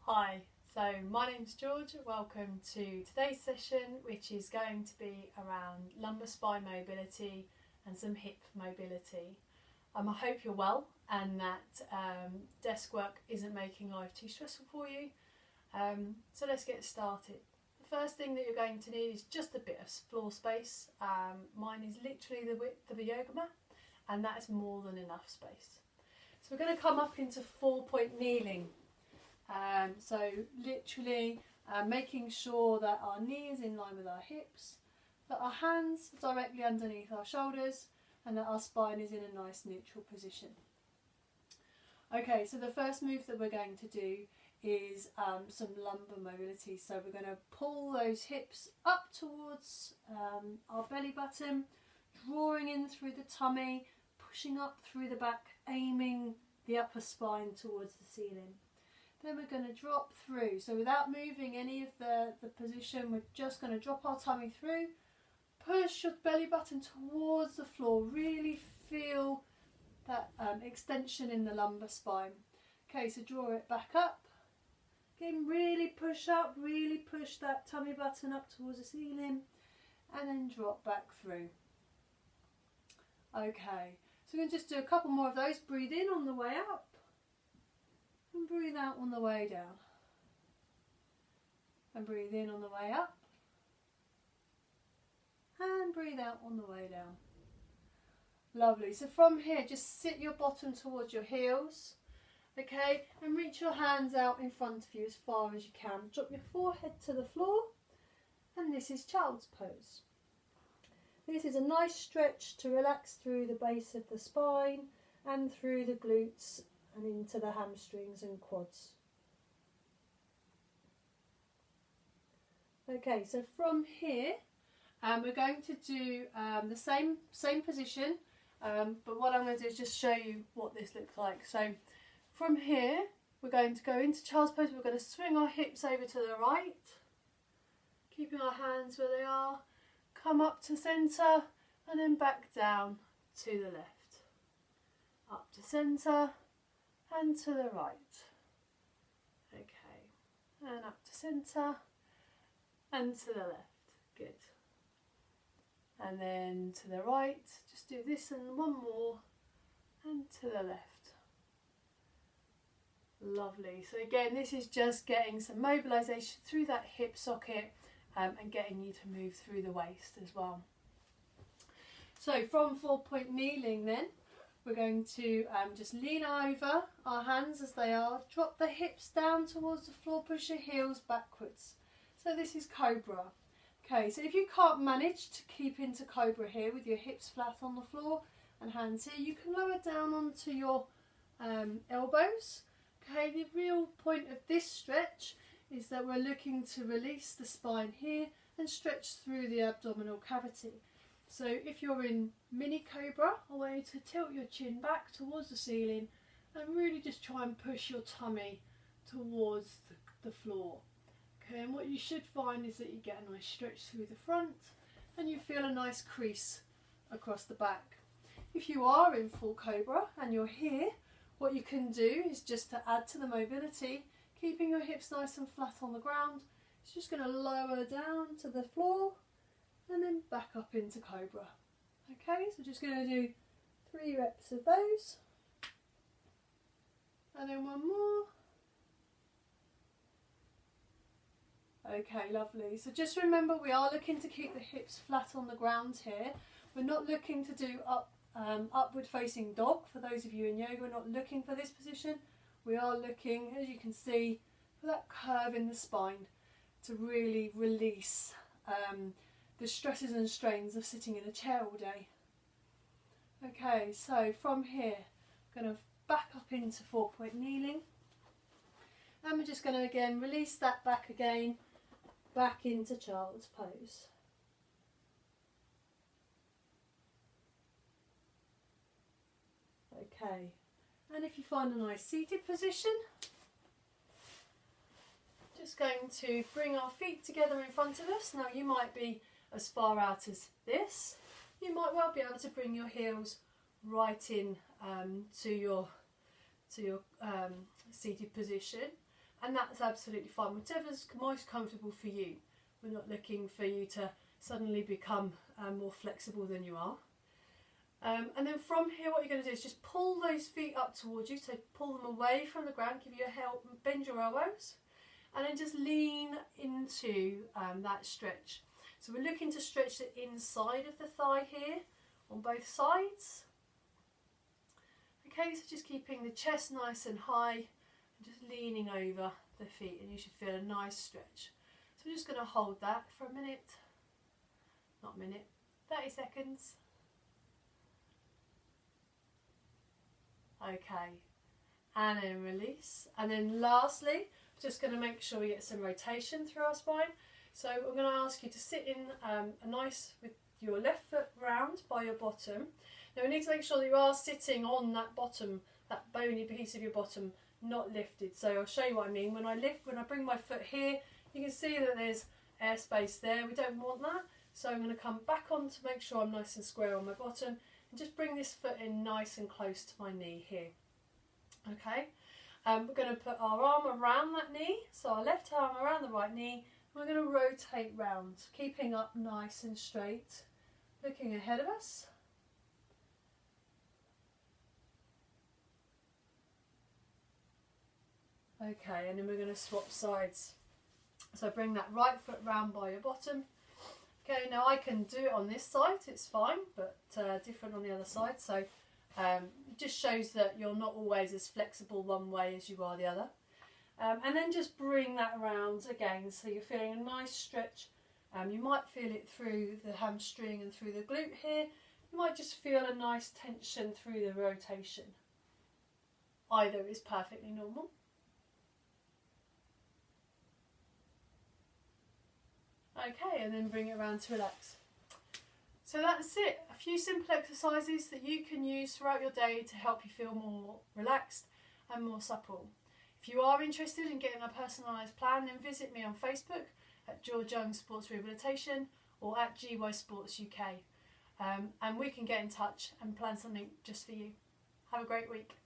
Hi, so my name's George. Welcome to today's session, which is going to be around lumbar spine mobility and some hip mobility. I hope you're well and that desk work isn't making life too stressful for you. So let's get started. The first thing that you're going to need is just a bit of floor space. Mine is literally the width of a yoga mat, and that is more than enough space. So we're going to come up into 4-point kneeling. So literally making sure that our knee is in line with our hips, that our hands are directly underneath our shoulders, and that our spine is in a nice neutral position. Okay, so the first move that we're going to do is some lumbar mobility. So we're going to pull those hips up towards our belly button, drawing in through the tummy, pushing up through the back, aiming the upper spine towards the ceiling. Then we're going to drop through. So without moving any of the position, we're just going to drop our tummy through, push your belly button towards the floor, really feel that extension in the lumbar spine. Okay, so draw it back up. Again, really push up, really push that tummy button up towards the ceiling, and then drop back through. Okay, so we're going to just do a couple more of those. Breathe in on the way up, and breathe out on the way down. And breathe in on the way up, and breathe out on the way down. Lovely. So from here, just sit your bottom towards your heels, okay, and reach your hands out in front of you as far as you can. Drop your forehead to the floor, and this is child's pose. This is a nice stretch to relax through the base of the spine and through the glutes and into the hamstrings and quads. Okay, so from here we're going to do the same position, but what I'm going to do is just show you what this looks like. So from here we're going to go into child's pose. We're going to swing our hips over to the right, keeping our hands where they are, come up to centre and then back down to the left, up to centre and to the right. Okay, and up to centre and to the left. Good. And then to the right, just do this and one more, and to the left. Lovely. So again, this is just getting some mobilisation through that hip socket and getting you to move through the waist as well. So from 4-point kneeling then, we're going to just lean over our hands as they are, drop the hips down towards the floor, push your heels backwards. So this is Cobra. Okay, so if you can't manage to keep into Cobra here with your hips flat on the floor and hands here, you can lower down onto your elbows. Okay, the real point of this stretch is that we're looking to release the spine here and stretch through the abdominal cavity. So if you're in mini Cobra, I want you to tilt your chin back towards the ceiling and really just try and push your tummy towards the floor. Okay, and what you should find is that you get a nice stretch through the front and you feel a nice crease across the back. If you are in full Cobra and you're here, what you can do is just to add to the mobility, keeping your hips nice and flat on the ground, it's just going to lower down to the floor and then back up into Cobra. Okay, so just going to do 3 reps of those, and then one more. Okay, lovely. So just remember, we are looking to keep the hips flat on the ground here. We're not looking to do upward facing dog. For those of you in yoga, we're not looking for this position. We are looking, as you can see, for that curve in the spine to really release the stresses and strains of sitting in a chair all day. Okay, so from here, I'm going to back up into 4-point kneeling. And we're just going to again release that back again, back into child's pose. Okay, and if you find a nice seated position, just going to bring our feet together in front of us. Now you might be as far out as this. You might well be able to bring your heels right in to your seated position. and that's absolutely fine, whatever's most comfortable for you. We're not looking for you to suddenly become more flexible than you are. And then from here, what you're going to do is just pull those feet up towards you, so pull them away from the ground, give you a help, bend your elbows, and then just lean into that stretch. So we're looking to stretch the inside of the thigh here on both sides. Okay, so just keeping the chest nice and high and just leaning over the feet, and you should feel a nice stretch. So we're just going to hold that for a minute, 30 seconds. Okay, and then release. And then lastly, just going to make sure we get some rotation through our spine. So I'm going to ask you to sit in a nice, with your left foot round by your bottom. Now we need to make sure that you are sitting on that bottom, that bony piece of your bottom, not lifted. So I'll show you what I mean. When I bring my foot here, you can see that there's airspace there. We don't want that. So I'm going to come back on to make sure I'm nice and square on my bottom, and just bring this foot in nice and close to my knee here. Okay, we're going to put our arm around that knee, so our left arm around the right knee. We're going to rotate round, keeping up nice and straight, looking ahead of us. Okay, and then we're going to swap sides. So bring that right foot round by your bottom. Okay, now I can do it on this side, it's fine, but different on the other side. So it just shows that you're not always as flexible one way as you are the other. And then just bring that around again, so you're feeling a nice stretch. You might feel it through the hamstring and through the glute here. You might just feel a nice tension through the rotation. Either is perfectly normal. Okay, and then bring it around to relax. So that's it. A few simple exercises that you can use throughout your day to help you feel more relaxed and more supple. If you are interested in getting a personalised plan, then visit me on Facebook at George Young Sports Rehabilitation or at GY Sports UK. And we can get in touch and plan something just for you. Have a great week.